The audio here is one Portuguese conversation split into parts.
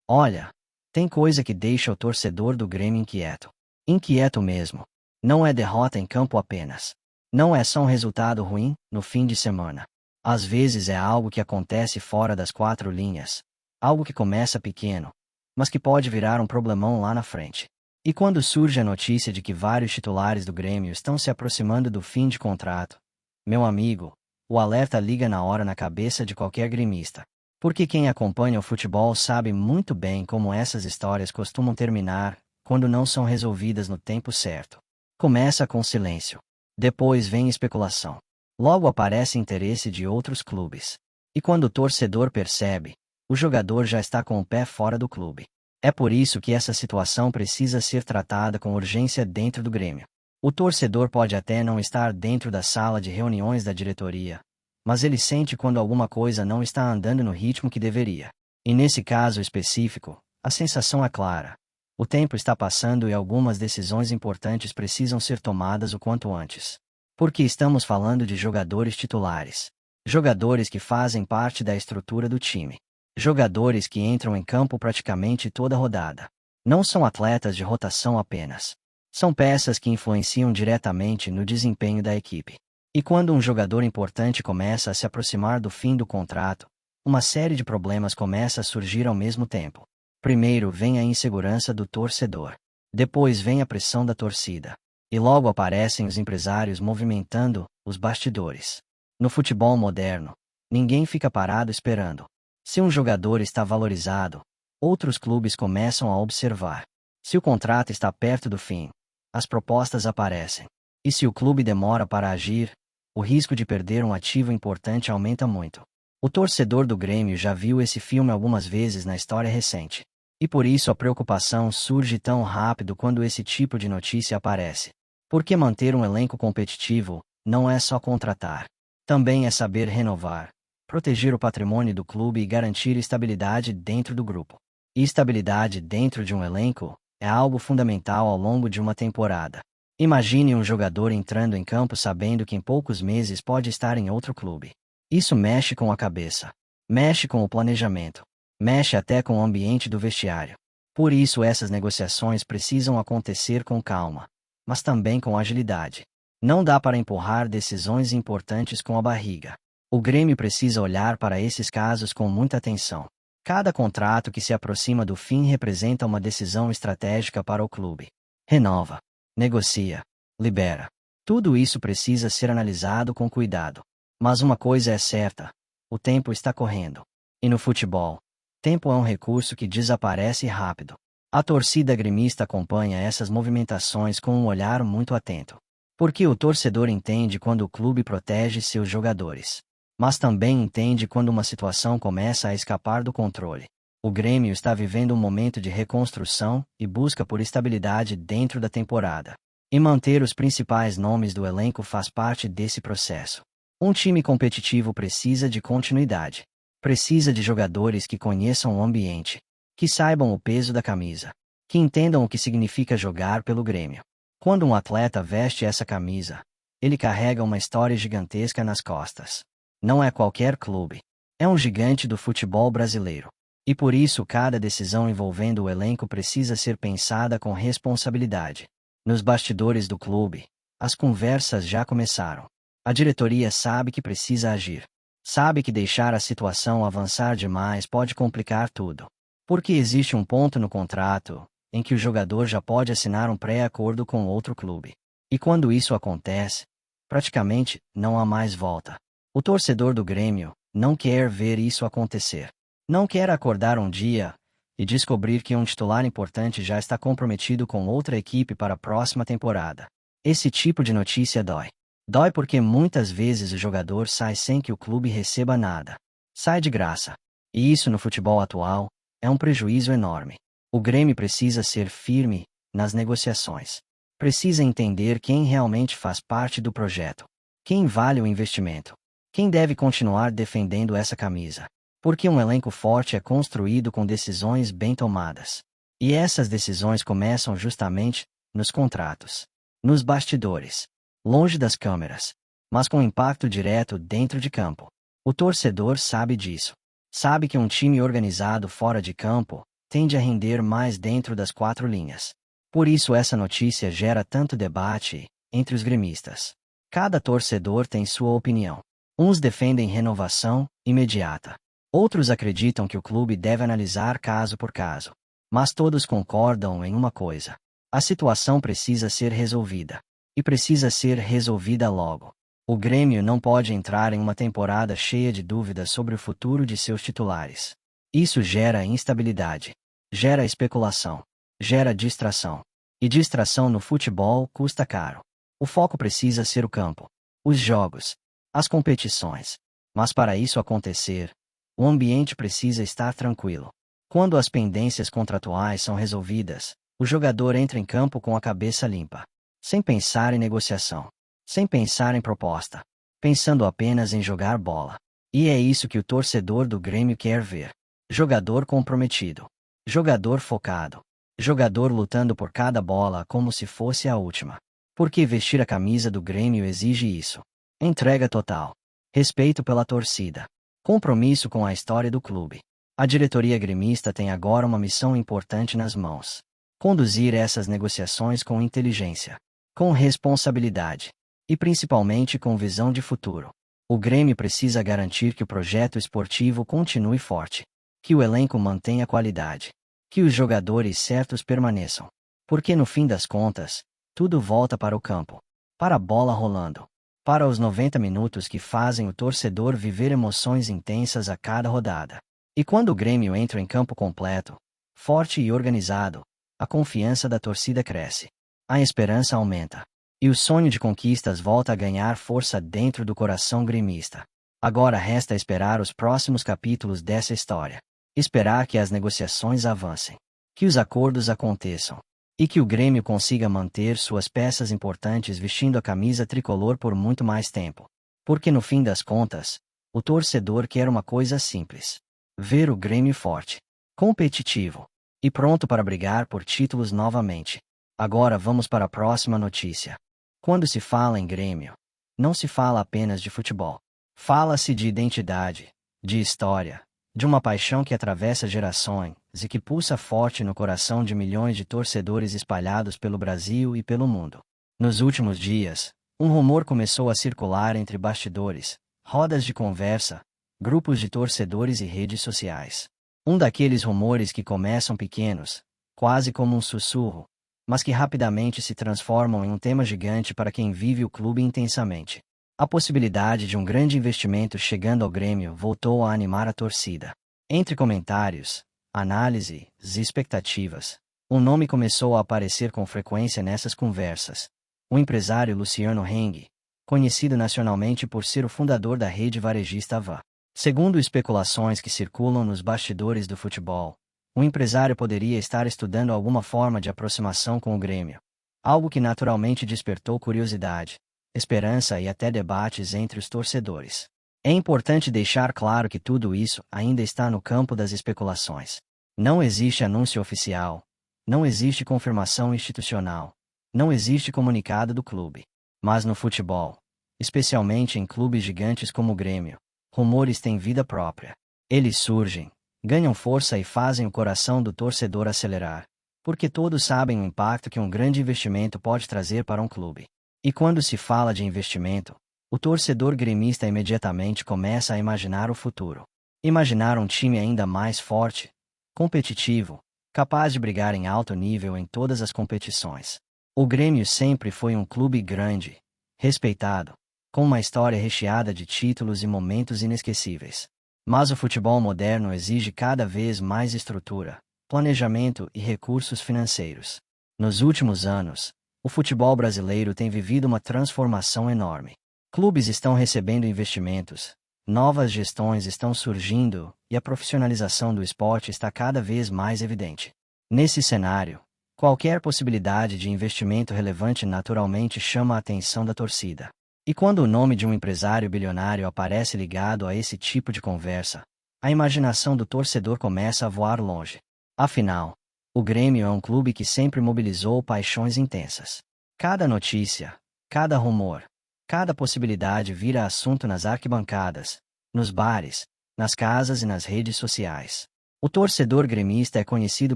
Olha, tem coisa que deixa o torcedor do Grêmio inquieto. Inquieto mesmo. Não é derrota em campo apenas. Não é só um resultado ruim no fim de semana. Às vezes é algo que acontece fora das quatro linhas. Algo que começa pequeno, mas que pode virar um problemão lá na frente. E quando surge a notícia de que vários titulares do Grêmio estão se aproximando do fim de contrato, meu amigo, o alerta liga na hora na cabeça de qualquer gremista. Porque quem acompanha o futebol sabe muito bem como essas histórias costumam terminar quando não são resolvidas no tempo certo. Começa com silêncio. Depois vem especulação. Logo aparece interesse de outros clubes. E quando o torcedor percebe, o jogador já está com o pé fora do clube. É por isso que essa situação precisa ser tratada com urgência dentro do Grêmio. O torcedor pode até não estar dentro da sala de reuniões da diretoria, mas ele sente quando alguma coisa não está andando no ritmo que deveria. E nesse caso específico, a sensação é clara. O tempo está passando e algumas decisões importantes precisam ser tomadas o quanto antes. Porque estamos falando de jogadores titulares. Jogadores que fazem parte da estrutura do time. Jogadores que entram em campo praticamente toda rodada. Não são atletas de rotação apenas. São peças que influenciam diretamente no desempenho da equipe. E quando um jogador importante começa a se aproximar do fim do contrato, uma série de problemas começa a surgir ao mesmo tempo. Primeiro vem a insegurança do torcedor. Depois vem a pressão da torcida. E logo aparecem os empresários movimentando os bastidores. No futebol moderno, ninguém fica parado esperando. Se um jogador está valorizado, outros clubes começam a observar. Se o contrato está perto do fim, as propostas aparecem. E se o clube demora para agir, o risco de perder um ativo importante aumenta muito. O torcedor do Grêmio já viu esse filme algumas vezes na história recente. E por isso a preocupação surge tão rápido quando esse tipo de notícia aparece. Porque manter um elenco competitivo não é só contratar. Também é saber renovar, proteger o patrimônio do clube e garantir estabilidade dentro do grupo. E estabilidade dentro de um elenco é algo fundamental ao longo de uma temporada. Imagine um jogador entrando em campo sabendo que em poucos meses pode estar em outro clube. Isso mexe com a cabeça, mexe com o planejamento, mexe até com o ambiente do vestiário. Por isso essas negociações precisam acontecer com calma, mas também com agilidade. Não dá para empurrar decisões importantes com a barriga. O Grêmio precisa olhar para esses casos com muita atenção. Cada contrato que se aproxima do fim representa uma decisão estratégica para o clube. Renova, negocia, libera. Tudo isso precisa ser analisado com cuidado. Mas uma coisa é certa: o tempo está correndo. E no futebol, tempo é um recurso que desaparece rápido. A torcida gremista acompanha essas movimentações com um olhar muito atento. Porque o torcedor entende quando o clube protege seus jogadores. Mas também entende quando uma situação começa a escapar do controle. O Grêmio está vivendo um momento de reconstrução e busca por estabilidade dentro da temporada. E manter os principais nomes do elenco faz parte desse processo. Um time competitivo precisa de continuidade. Precisa de jogadores que conheçam o ambiente, que saibam o peso da camisa, que entendam o que significa jogar pelo Grêmio. Quando um atleta veste essa camisa, ele carrega uma história gigantesca nas costas. Não é qualquer clube. É um gigante do futebol brasileiro. E por isso cada decisão envolvendo o elenco precisa ser pensada com responsabilidade. Nos bastidores do clube, as conversas já começaram. A diretoria sabe que precisa agir. Sabe que deixar a situação avançar demais pode complicar tudo. Porque existe um ponto no contrato em que o jogador já pode assinar um pré-acordo com outro clube. E quando isso acontece, praticamente não há mais volta. O torcedor do Grêmio não quer ver isso acontecer. Não quer acordar um dia e descobrir que um titular importante já está comprometido com outra equipe para a próxima temporada. Esse tipo de notícia dói. Dói porque muitas vezes o jogador sai sem que o clube receba nada. Sai de graça. E isso no futebol atual é um prejuízo enorme. O Grêmio precisa ser firme nas negociações. Precisa entender quem realmente faz parte do projeto. Quem vale o investimento. Quem deve continuar defendendo essa camisa. Porque um elenco forte é construído com decisões bem tomadas. E essas decisões começam justamente nos contratos, nos bastidores, longe das câmeras, mas com impacto direto dentro de campo. O torcedor sabe disso. Sabe que um time organizado fora de campo tende a render mais dentro das quatro linhas. Por isso essa notícia gera tanto debate entre os gremistas. Cada torcedor tem sua opinião. Uns defendem renovação imediata. Outros acreditam que o clube deve analisar caso por caso. Mas todos concordam em uma coisa: a situação precisa ser resolvida. E precisa ser resolvida logo. O Grêmio não pode entrar em uma temporada cheia de dúvidas sobre o futuro de seus titulares. Isso gera instabilidade, gera especulação, gera distração. E distração no futebol custa caro. O foco precisa ser o campo, os jogos, as competições. Mas para isso acontecer, o ambiente precisa estar tranquilo. Quando as pendências contratuais são resolvidas, o jogador entra em campo com a cabeça limpa, sem pensar em negociação, sem pensar em proposta, pensando apenas em jogar bola. E é isso que o torcedor do Grêmio quer ver. Jogador comprometido, jogador focado, jogador lutando por cada bola como se fosse a última. Porque vestir a camisa do Grêmio exige isso. Entrega total, respeito pela torcida, compromisso com a história do clube. A diretoria gremista tem agora uma missão importante nas mãos: conduzir essas negociações com inteligência, com responsabilidade e principalmente com visão de futuro. O Grêmio precisa garantir que o projeto esportivo continue forte, que o elenco mantenha qualidade, que os jogadores certos permaneçam. Porque no fim das contas, tudo volta para o campo, para a bola rolando, para os 90 minutos que fazem o torcedor viver emoções intensas a cada rodada. E quando o Grêmio entra em campo completo, forte e organizado, a confiança da torcida cresce, a esperança aumenta, e o sonho de conquistas volta a ganhar força dentro do coração gremista. Agora resta esperar os próximos capítulos dessa história. Esperar que as negociações avancem, que os acordos aconteçam, e que o Grêmio consiga manter suas peças importantes vestindo a camisa tricolor por muito mais tempo. Porque no fim das contas, o torcedor quer uma coisa simples: ver o Grêmio forte, competitivo e pronto para brigar por títulos novamente. Agora vamos para a próxima notícia. Quando se fala em Grêmio, não se fala apenas de futebol. Fala-se de identidade, de história, de uma paixão que atravessa gerações e que pulsa forte no coração de milhões de torcedores espalhados pelo Brasil e pelo mundo. Nos últimos dias, um rumor começou a circular entre bastidores, rodas de conversa, grupos de torcedores e redes sociais. Um daqueles rumores que começam pequenos, quase como um sussurro, mas que rapidamente se transformam em um tema gigante para quem vive o clube intensamente. A possibilidade de um grande investimento chegando ao Grêmio voltou a animar a torcida. Entre comentários, análises e expectativas, um nome começou a aparecer com frequência nessas conversas: o empresário Luciano Heng, conhecido nacionalmente por ser o fundador da rede varejista Ava. Segundo especulações que circulam nos bastidores do futebol, o empresário poderia estar estudando alguma forma de aproximação com o Grêmio, algo que naturalmente despertou curiosidade, esperança e até debates entre os torcedores. É importante deixar claro que tudo isso ainda está no campo das especulações. Não existe anúncio oficial, não existe confirmação institucional, não existe comunicado do clube. Mas no futebol, especialmente em clubes gigantes como o Grêmio, rumores têm vida própria. Eles surgem, ganham força e fazem o coração do torcedor acelerar, porque todos sabem o impacto que um grande investimento pode trazer para um clube. E quando se fala de investimento, o torcedor gremista imediatamente começa a imaginar o futuro. Imaginar um time ainda mais forte, competitivo, capaz de brigar em alto nível em todas as competições. O Grêmio sempre foi um clube grande, respeitado, com uma história recheada de títulos e momentos inesquecíveis. Mas o futebol moderno exige cada vez mais estrutura, planejamento e recursos financeiros. Nos últimos anos, o futebol brasileiro tem vivido uma transformação enorme. Clubes estão recebendo investimentos, novas gestões estão surgindo e a profissionalização do esporte está cada vez mais evidente. Nesse cenário, qualquer possibilidade de investimento relevante naturalmente chama a atenção da torcida. E quando o nome de um empresário bilionário aparece ligado a esse tipo de conversa, a imaginação do torcedor começa a voar longe. Afinal, o Grêmio é um clube que sempre mobilizou paixões intensas. Cada notícia, cada rumor, cada possibilidade vira assunto nas arquibancadas, nos bares, nas casas e nas redes sociais. O torcedor gremista é conhecido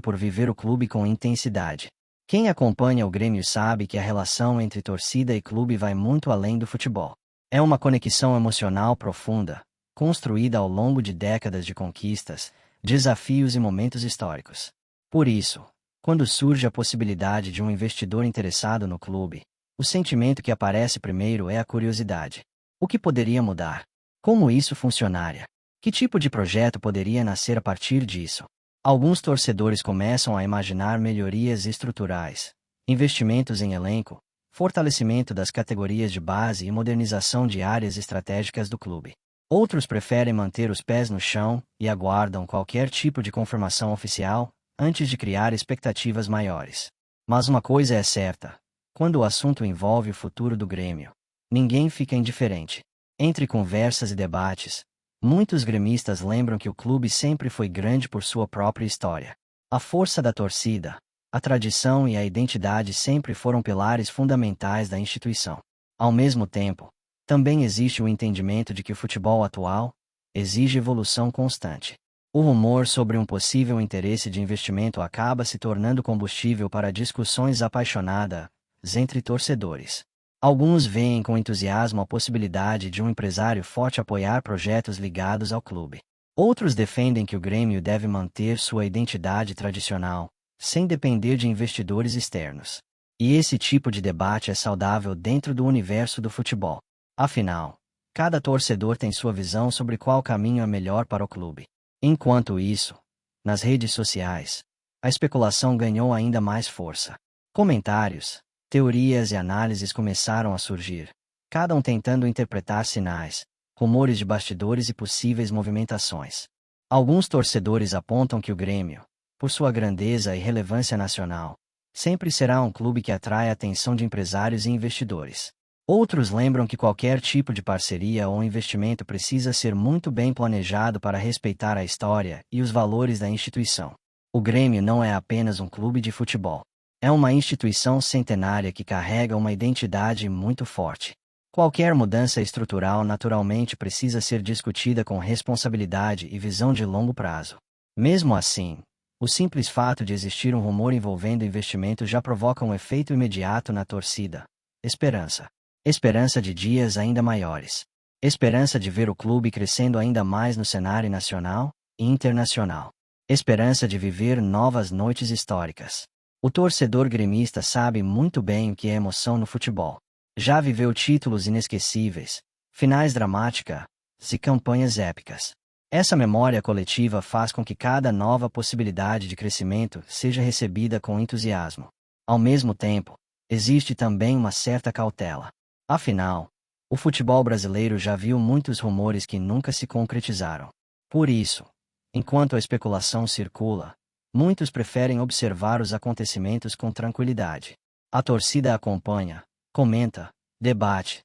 por viver o clube com intensidade. Quem acompanha o Grêmio sabe que a relação entre torcida e clube vai muito além do futebol. É uma conexão emocional profunda, construída ao longo de décadas de conquistas, desafios e momentos históricos. Por isso, quando surge a possibilidade de um investidor interessado no clube, o sentimento que aparece primeiro é a curiosidade. O que poderia mudar? Como isso funcionaria? Que tipo de projeto poderia nascer a partir disso? Alguns torcedores começam a imaginar melhorias estruturais, investimentos em elenco, fortalecimento das categorias de base e modernização de áreas estratégicas do clube. Outros preferem manter os pés no chão e aguardam qualquer tipo de confirmação oficial antes de criar expectativas maiores. Mas uma coisa é certa: quando o assunto envolve o futuro do Grêmio, ninguém fica indiferente. Entre conversas e debates, muitos gremistas lembram que o clube sempre foi grande por sua própria história. A força da torcida, a tradição e a identidade sempre foram pilares fundamentais da instituição. Ao mesmo tempo, também existe o entendimento de que o futebol atual exige evolução constante. O rumor sobre um possível interesse de investimento acaba se tornando combustível para discussões apaixonadas entre torcedores. Alguns veem com entusiasmo a possibilidade de um empresário forte apoiar projetos ligados ao clube. Outros defendem que o Grêmio deve manter sua identidade tradicional, sem depender de investidores externos. E esse tipo de debate é saudável dentro do universo do futebol. Afinal, cada torcedor tem sua visão sobre qual caminho é melhor para o clube. Enquanto isso, nas redes sociais, a especulação ganhou ainda mais força. Comentários, teorias e análises começaram a surgir, cada um tentando interpretar sinais, rumores de bastidores e possíveis movimentações. Alguns torcedores apontam que o Grêmio, por sua grandeza e relevância nacional, sempre será um clube que atrai a atenção de empresários e investidores. Outros lembram que qualquer tipo de parceria ou investimento precisa ser muito bem planejado para respeitar a história e os valores da instituição. O Grêmio não é apenas um clube de futebol. É uma instituição centenária que carrega uma identidade muito forte. Qualquer mudança estrutural naturalmente precisa ser discutida com responsabilidade e visão de longo prazo. Mesmo assim, o simples fato de existir um rumor envolvendo investimento já provoca um efeito imediato na torcida: esperança. Esperança de dias ainda maiores. Esperança de ver o clube crescendo ainda mais no cenário nacional e internacional. Esperança de viver novas noites históricas. O torcedor gremista sabe muito bem o que é emoção no futebol. Já viveu títulos inesquecíveis, finais dramáticas e campanhas épicas. Essa memória coletiva faz com que cada nova possibilidade de crescimento seja recebida com entusiasmo. Ao mesmo tempo, existe também uma certa cautela. Afinal, o futebol brasileiro já viu muitos rumores que nunca se concretizaram. Por isso, enquanto a especulação circula, muitos preferem observar os acontecimentos com tranquilidade. A torcida acompanha, comenta, debate,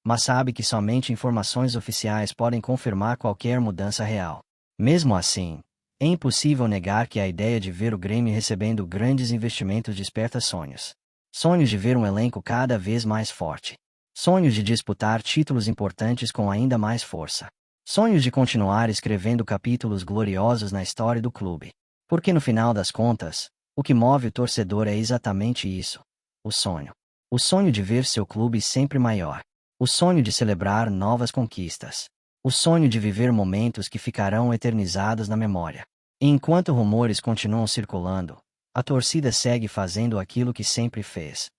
mas sabe que somente informações oficiais podem confirmar qualquer mudança real. Mesmo assim, é impossível negar que a ideia de ver o Grêmio recebendo grandes investimentos desperta sonhos. Sonhos de ver um elenco cada vez mais forte. Sonhos de disputar títulos importantes com ainda mais força. Sonhos de continuar escrevendo capítulos gloriosos na história do clube. Porque no final das contas, o que move o torcedor é exatamente isso: o sonho. O sonho de ver seu clube sempre maior. O sonho de celebrar novas conquistas. O sonho de viver momentos que ficarão eternizados na memória. E enquanto rumores continuam circulando, a torcida segue fazendo aquilo que sempre fez: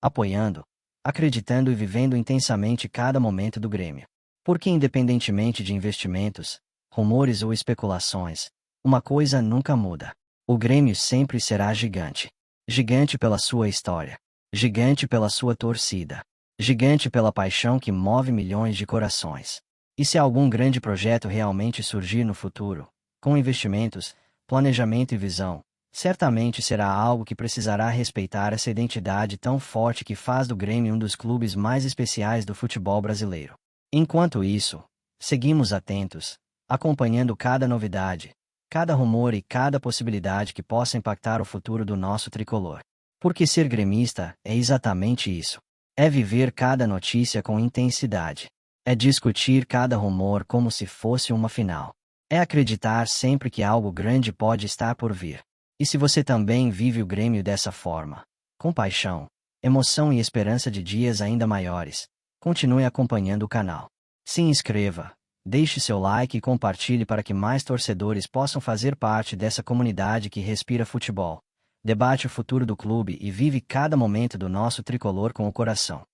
apoiando, acreditando e vivendo intensamente cada momento do Grêmio. Porque independentemente de investimentos, rumores ou especulações, uma coisa nunca muda: o Grêmio sempre será gigante. Gigante pela sua história. Gigante pela sua torcida. Gigante pela paixão que move milhões de corações. E se algum grande projeto realmente surgir no futuro, com investimentos, planejamento e visão, certamente será algo que precisará respeitar essa identidade tão forte que faz do Grêmio um dos clubes mais especiais do futebol brasileiro. Enquanto isso, seguimos atentos, acompanhando cada novidade, cada rumor e cada possibilidade que possa impactar o futuro do nosso tricolor. Porque ser gremista é exatamente isso. É viver cada notícia com intensidade. É discutir cada rumor como se fosse uma final. É acreditar sempre que algo grande pode estar por vir. E se você também vive o Grêmio dessa forma, com paixão, emoção e esperança de dias ainda maiores, continue acompanhando o canal. Se inscreva, deixe seu like e compartilhe para que mais torcedores possam fazer parte dessa comunidade que respira futebol, debate o futuro do clube e vive cada momento do nosso tricolor com o coração.